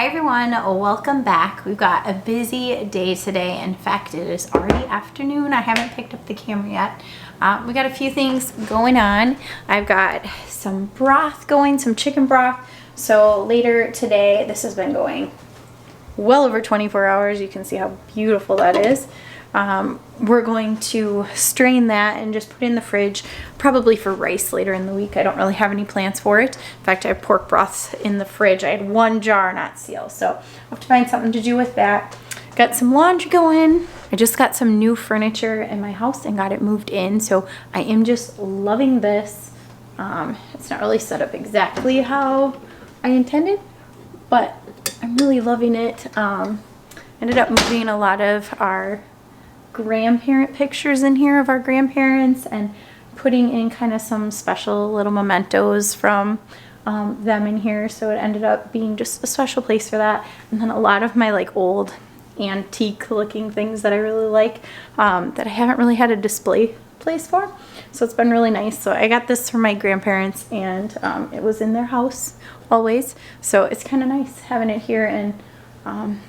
Hi everyone, welcome back. We've got a busy day today. In fact, it is already afternoon. I haven't picked up the camera yet. We got a few things going on. I've got some broth going, some chicken broth. So later today, this has been going well over 24 hours. You can see how beautiful that is. We're going to strain that and just put it in the fridge, probably for rice later in the week. I don't really have any plans for it. In fact, I have pork broths in the fridge. I had one jar not sealed, so I'll have to find something to do with that. Got some laundry going. I just got some new furniture in my house and got it moved in, so I am just loving this. It's not really set up exactly how I intended, but I'm really loving it. Ended up moving a lot of our grandparent pictures in here of our grandparents and putting in kind of some special little mementos from them in here, so it ended up being just a special place for that. And then a lot of my like old antique looking things that I really like that I haven't really had a display place for, so it's been really nice. So I got this from my grandparents and it was in their house always, so it's kind of nice having it here and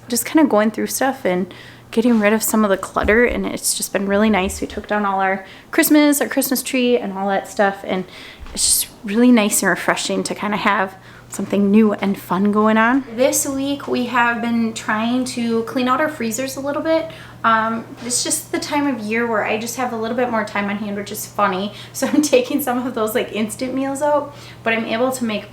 just kind of going through stuff and getting rid of some of the clutter, and it's just been really nice. We took down all our Christmas tree and all that stuff, and it's just really nice and refreshing to kind of have something new and fun going on. This week we have been trying to clean out our freezers a little bit. It's just the time of year where I just have a little bit more time on hand, which is funny. So I'm taking some of those like instant meals out, but I'm able to make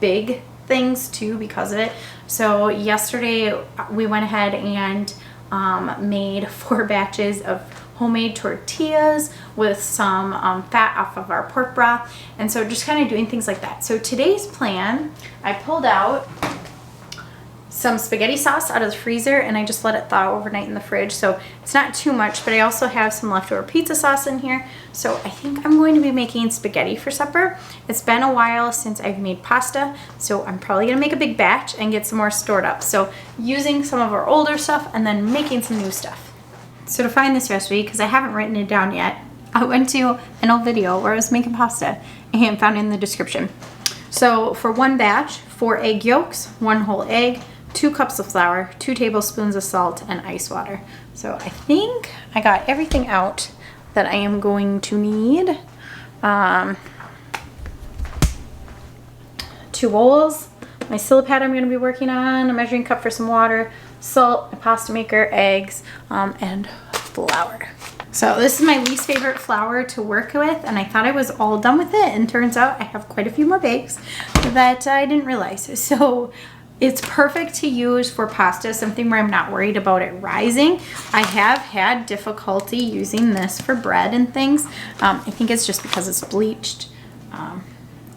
big things too because of it. So yesterday we went ahead and made 4 batches of homemade tortillas with some fat off of our pork broth, and so just kind of doing things like that. So today's plan, I pulled out some spaghetti sauce out of the freezer and I just let it thaw overnight in the fridge, so it's not too much, but I also have some leftover pizza sauce in here, so I think I'm going to be making spaghetti for supper. It's been a while since I've made pasta, so I'm probably gonna make a big batch and get some more stored up, so using some of our older stuff and then making some new stuff. So to find this recipe, because I haven't written it down yet, I went to an old video where I was making pasta and found it in the description. So for one batch, 4 egg yolks, 1 whole egg, 2 cups of flour, 2 tablespoons of salt, and ice water. So I think I got everything out that I am going to need. 2 bowls, my Silipad I'm going to be working on, a measuring cup for some water, salt, a pasta maker, eggs, and flour. So this is my least favorite flour to work with, and I thought I was all done with it, and turns out I have quite a few more bags that I didn't realize. So it's perfect to use for pasta, something where I'm not worried about it rising. I have had difficulty using this for bread and things. I think it's just because it's bleached.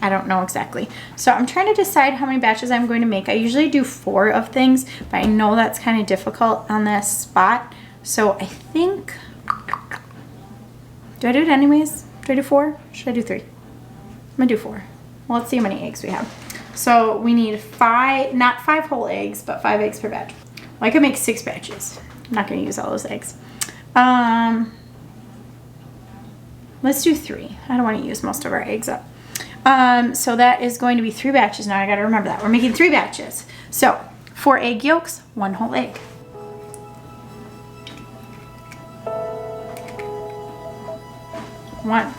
I don't know exactly. So I'm trying to decide how many batches I'm going to make. I usually do 4 of things, but I know that's kind of difficult on this spot. So I think, do I do it anyways? Do I do 4? Should I do 3? I'm gonna do 4. Well, let's see how many eggs we have. So we need 5, not 5 whole eggs, but 5 eggs per batch. Well, I could make 6 batches. I'm not gonna use all those eggs. Let's do 3. I don't want to use most of our eggs up. So that is going to be 3 batches. Now I gotta remember that. We're making 3 batches. So 4 egg yolks, 1 whole egg. One.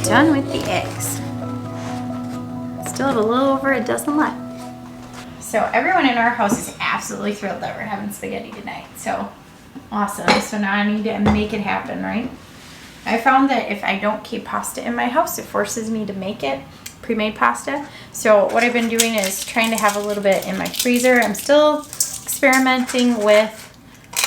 Done with the eggs. Still have a little over a dozen left. So everyone in our house is absolutely thrilled that we're having spaghetti tonight. So awesome. So now I need to make it happen, right? I found that if I don't keep pasta in my house, it forces me to make it, pre-made pasta. So what I've been doing is trying to have a little bit in my freezer. I'm still experimenting with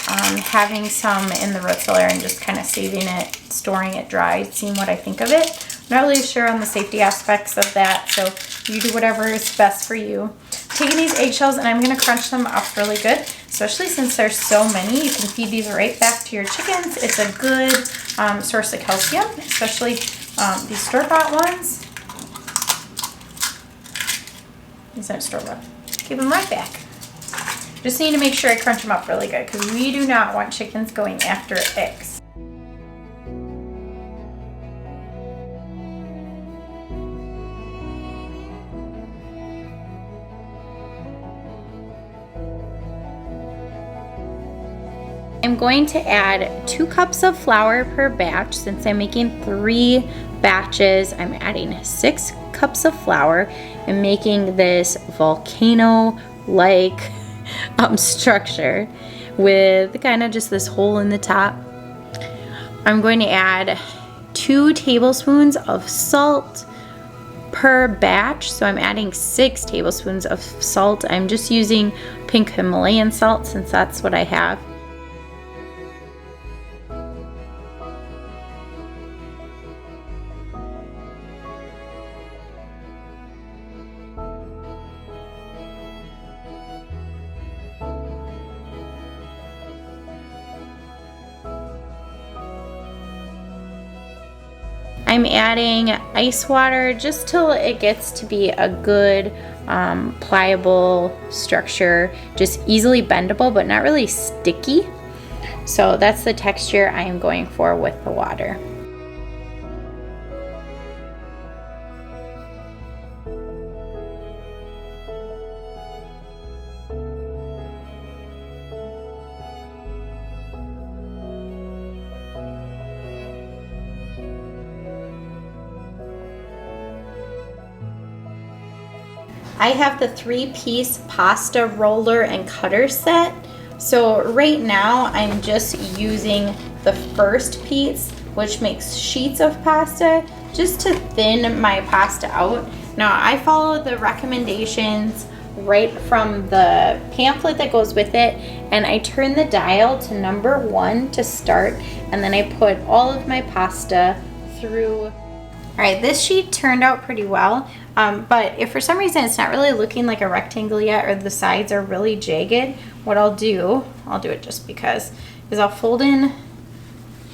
having some in the root cellar and just kind of saving it, storing it dry, seeing what I think of it. I'm not really sure on the safety aspects of that, so you do whatever is best for you. Taking these eggshells and I'm going to crunch them up really good, especially since there's so many. You can feed these right back to your chickens. It's a good source of calcium, especially these store-bought ones. These aren't store-bought. Give them right back. Just need to make sure I crunch them up really good because we do not want chickens going after eggs. I'm going to add 2 cups of flour per batch. Since I'm making 3 batches, I'm adding 6 cups of flour and making this volcano-like structure with kind of just this hole in the top. I'm going to add 2 tablespoons of salt per batch, so I'm adding 6 tablespoons of salt. I'm just using pink Himalayan salt since that's what I have. I'm adding ice water just till it gets to be a good pliable structure, just easily bendable but not really sticky. So that's the texture I am going for with the water. I have the 3-piece pasta roller and cutter set. So right now I'm just using the first piece, which makes sheets of pasta, just to thin my pasta out. Now I follow the recommendations right from the pamphlet that goes with it, and I turn the dial to number 1 to start, and then I put all of my pasta through. All right, this sheet turned out pretty well, but if for some reason it's not really looking like a rectangle yet, or the sides are really jagged, what I'll do it just because, is I'll fold in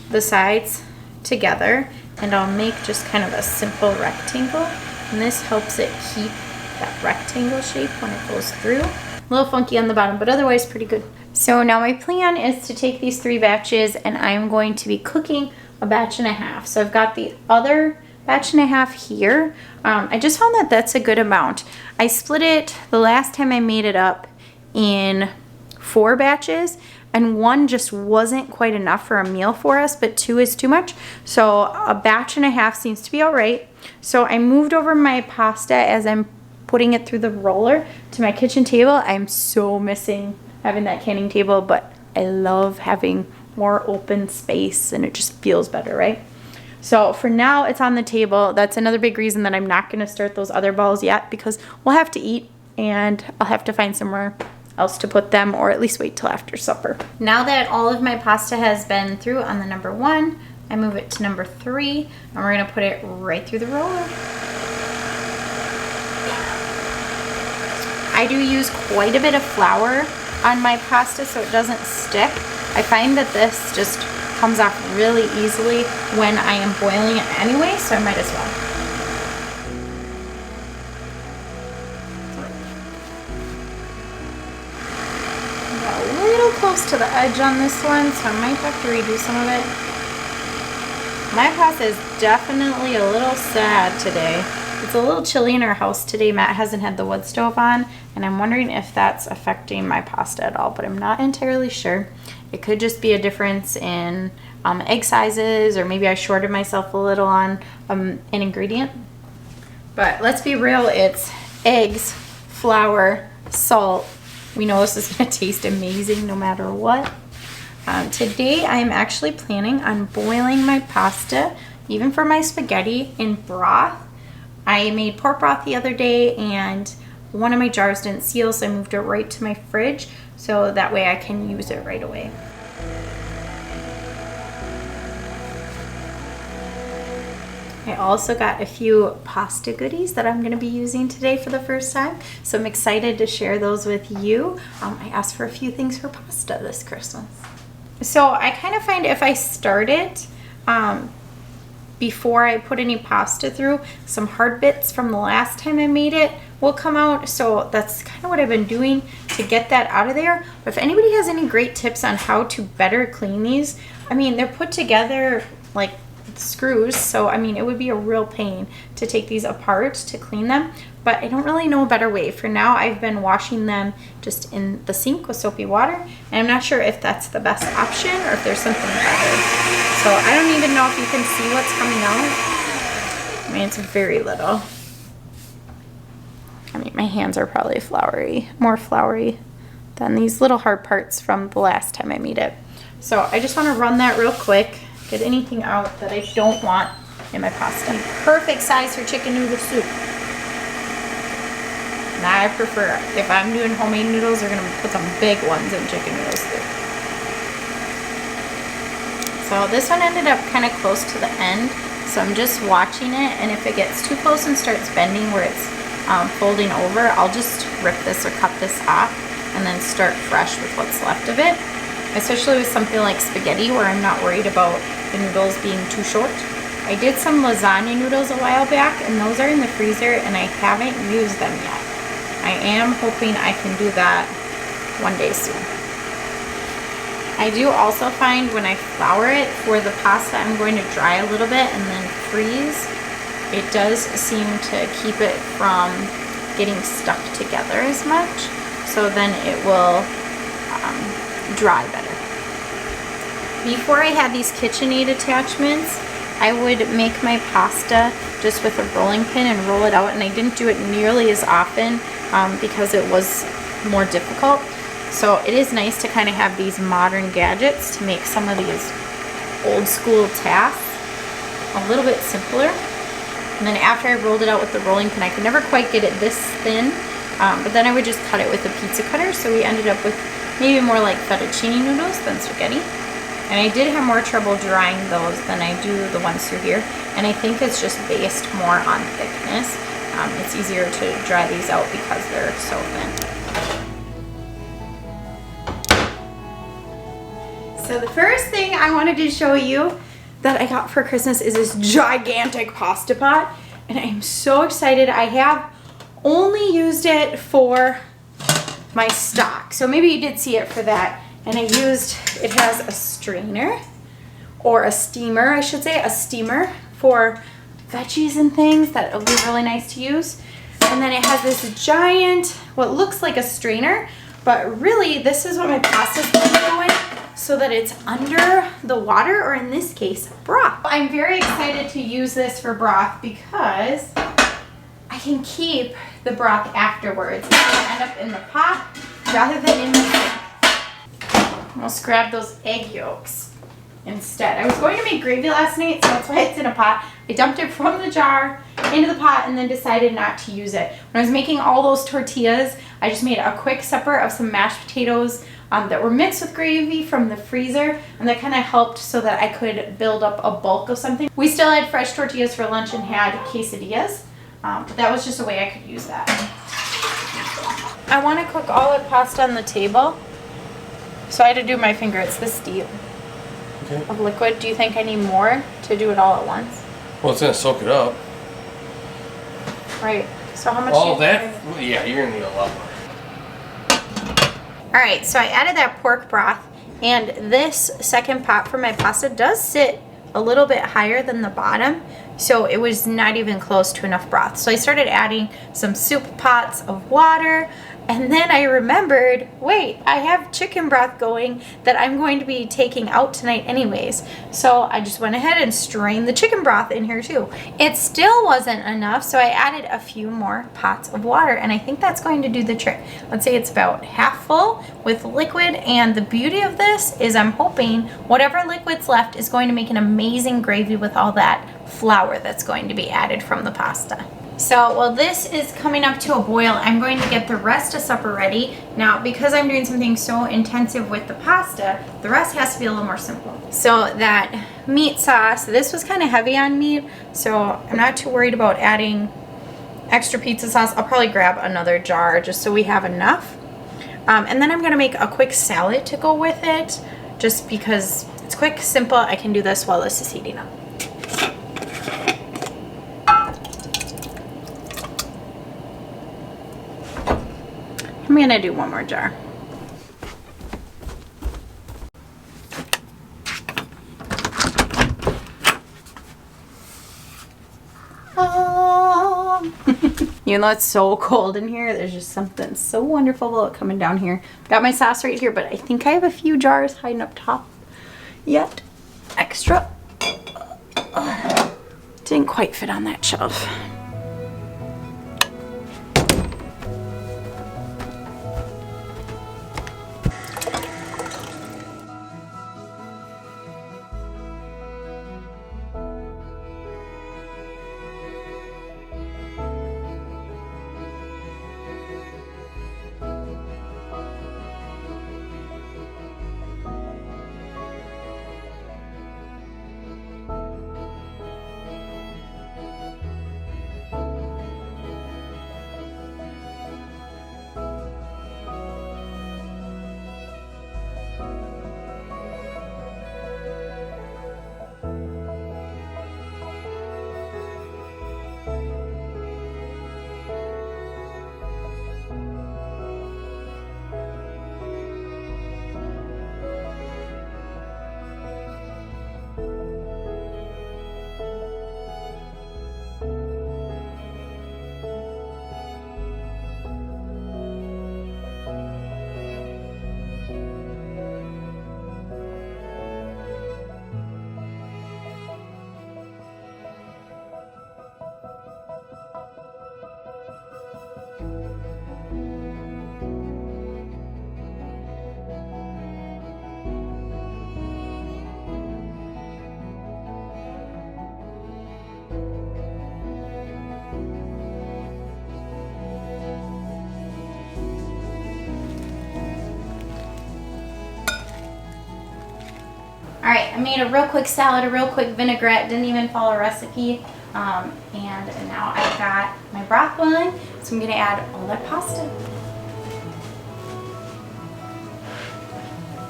the sides together and I'll make just kind of a simple rectangle, and this helps it keep that rectangle shape when it goes through. A little funky on the bottom, but otherwise pretty good. So now my plan is to take these 3 batches and I'm going to be cooking a batch and a half. So I've got the other batch and a half here. I just found that that's a good amount. I split it the last time I made it up in 4 batches, and 1 just wasn't quite enough for a meal for us, but 2 is too much. So a batch and a half seems to be all right. So I moved over my pasta as I'm putting it through the roller to my kitchen table. I'm so missing having that canning table, but I love having more open space and it just feels better, right? So for now, it's on the table. That's another big reason that I'm not going to start those other balls yet, because we'll have to eat and I'll have to find somewhere else to put them, or at least wait till after supper. Now that all of my pasta has been through on the number 1, I move it to number 3, and we're going to put it right through the roller. I do use quite a bit of flour on my pasta so it doesn't stick. I find that this just comes off really easily when I am boiling it anyway, so I might as well. Got a little close to the edge on this one, so I might have to redo some of it. My pasta is definitely a little sad today. It's a little chilly in our house today. Matt hasn't had the wood stove on, and I'm wondering if that's affecting my pasta at all, but I'm not entirely sure. It could just be a difference in egg sizes, or maybe I shorted myself a little on an ingredient. But let's be real, it's eggs, flour, salt. We know this is going to taste amazing no matter what. Today I'm actually planning on boiling my pasta, even for my spaghetti, in broth. I made pork broth the other day and one of my jars didn't seal, so I moved it right to my fridge so that way I can use it right away. I also got a few pasta goodies that I'm going to be using today for the first time, so I'm excited to share those with you. I asked for a few things for pasta this Christmas. So I kind of find if I start it before I put any pasta through, some hard bits from the last time I made it will come out. So that's kind of what I've been doing to get that out of there. But if anybody has any great tips on how to better clean these, I mean, they're put together like screws, so I mean it would be a real pain to take these apart to clean them, but I don't really know a better way. For now I've been washing them just in the sink with soapy water, and I'm not sure if that's the best option or if there's something better. So I don't even know if you can see what's coming out. I mean, it's very little. I mean, my hands are probably more floury than these little hard parts from the last time I made it. So I just want to run that real quick, get anything out that I don't want in my pasta. Perfect size for chicken noodle soup. Now I prefer, if I'm doing homemade noodles, they're gonna put some big ones in chicken noodle soup. So this one ended up kind of close to the end, so I'm just watching it, and if it gets too close and starts bending where it's folding over, I'll just rip this or cut this off and then start fresh with what's left of it. Especially with something like spaghetti where I'm not worried about the noodles being too short. I did some lasagna noodles a while back, and those are in the freezer and I haven't used them yet. I am hoping I can do that one day soon. I do also find when I flour it for the pasta, I'm going to dry a little bit and then freeze. It does seem to keep it from getting stuck together as much, so then it will dry better. Before I had these KitchenAid attachments, I would make my pasta just with a rolling pin and roll it out, and I didn't do it nearly as often because it was more difficult. So it is nice to kind of have these modern gadgets to make some of these old school tasks a little bit simpler. And then after I rolled it out with the rolling pin, I could never quite get it this thin, but then I would just cut it with a pizza cutter, so we ended up with maybe more like fettuccine noodles than spaghetti. And I did have more trouble drying those than I do the ones through here, and I think it's just based more on thickness. It's easier to dry these out because they're so thin. So the first thing I wanted to show you that I got for Christmas is this gigantic pasta pot, and I'm so excited. I have only used it for my stock, so maybe you did see it for that. And it has a strainer, or a steamer, I should say, a steamer for veggies and things that will be really nice to use. And then it has this giant, what looks like a strainer, but really this is what my pasta's going to go in, so that it's under the water, or in this case, broth. I'm very excited to use this for broth because I can keep the broth afterwards. It's going to end up in the pot rather than in the sink. I'll grab those egg yolks instead. I was going to make gravy last night, so that's why it's in a pot. I dumped it from the jar into the pot and then decided not to use it. When I was making all those tortillas, I just made a quick supper of some mashed potatoes that were mixed with gravy from the freezer, and that kind of helped so that I could build up a bulk of something. We still had fresh tortillas for lunch and had quesadillas, but that was just a way I could use that. I want to cook all the pasta on the table, so I had to do my finger. It's this deep of liquid. Do you think I need more to do it all at once? Well, it's going to soak it up. Right. So how much? All that? Yeah, you're going to need a lot more. All right, so I added that pork broth, and this second pot for my pasta does sit a little bit higher than the bottom, so it was not even close to enough broth. So I started adding some soup pots of water, and then I remembered, wait, I have chicken broth going that I'm going to be taking out tonight anyways. So I just went ahead and strained the chicken broth in here too. It still wasn't enough, so I added a few more pots of water, and I think that's going to do the trick. Let's say it's about half full with liquid, and the beauty of this is I'm hoping whatever liquid's left is going to make an amazing gravy with all that flour that's going to be added from the pasta. So while this is coming up to a boil, I'm going to get the rest of supper ready. Now, because I'm doing something so intensive with the pasta, the rest has to be a little more simple. So that meat sauce, this was kind of heavy on meat, so I'm not too worried about adding extra pizza sauce. I'll probably grab another jar just so we have enough. And then I'm gonna make a quick salad to go with it, just because it's quick, simple. I can do this while this is heating up. I'm gonna do one more jar. Even though it's so cold in here, there's just something so wonderful about coming down here. Got my sauce right here, but I think I have a few jars hiding up top yet. Extra. Didn't quite fit on that shelf. All right, I made a real quick salad, a real quick vinaigrette, didn't even follow a recipe. And now I've got my broth boiling, so I'm gonna add all that pasta.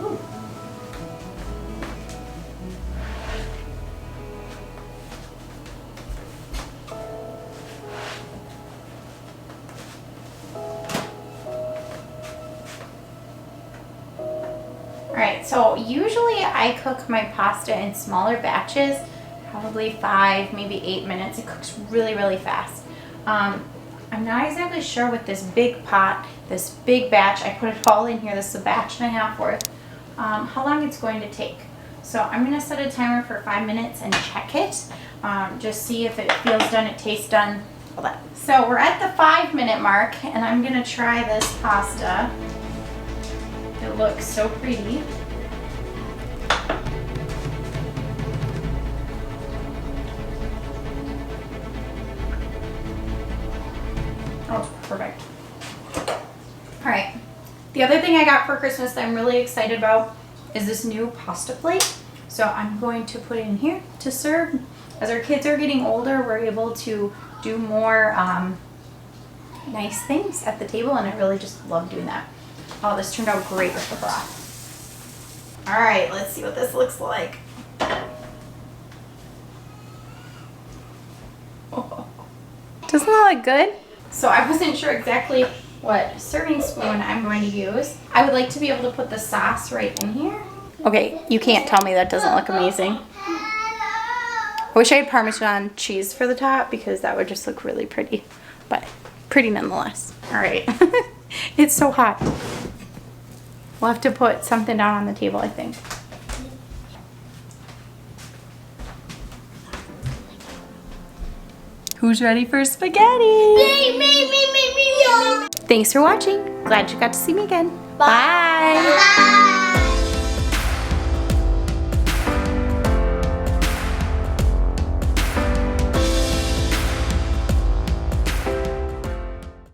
Ooh. Alright, so usually I cook my pasta in smaller batches, probably 5, maybe 8 minutes. It cooks really, really fast. I'm not exactly sure with this big pot, this big batch, I put it all in here, this is a batch and a half worth, how long it's going to take. So I'm going to set a timer for 5 minutes and check it, just see if it feels done, it tastes done, all that. So we're at the 5-minute mark, and I'm going to try this pasta. It looks so pretty. Oh, perfect. All right. The other thing I got for Christmas that I'm really excited about is this new pasta plate. So I'm going to put it in here to serve. As our kids are getting older, we're able to do more nice things at the table, and I really just love doing that. Oh, this turned out great with the broth. All right, let's see what this looks like. Oh. Doesn't that look good? So I wasn't sure exactly what serving spoon I'm going to use. I would like to be able to put the sauce right in here. Okay, you can't tell me that doesn't look amazing. I wish I had Parmesan cheese for the top, because that would just look really pretty, but pretty nonetheless. All right, it's so hot. We'll have to put something down on the table, I think. Who's ready for spaghetti? Me. Thanks for watching. Glad you got to see me again. Bye. Bye. Bye.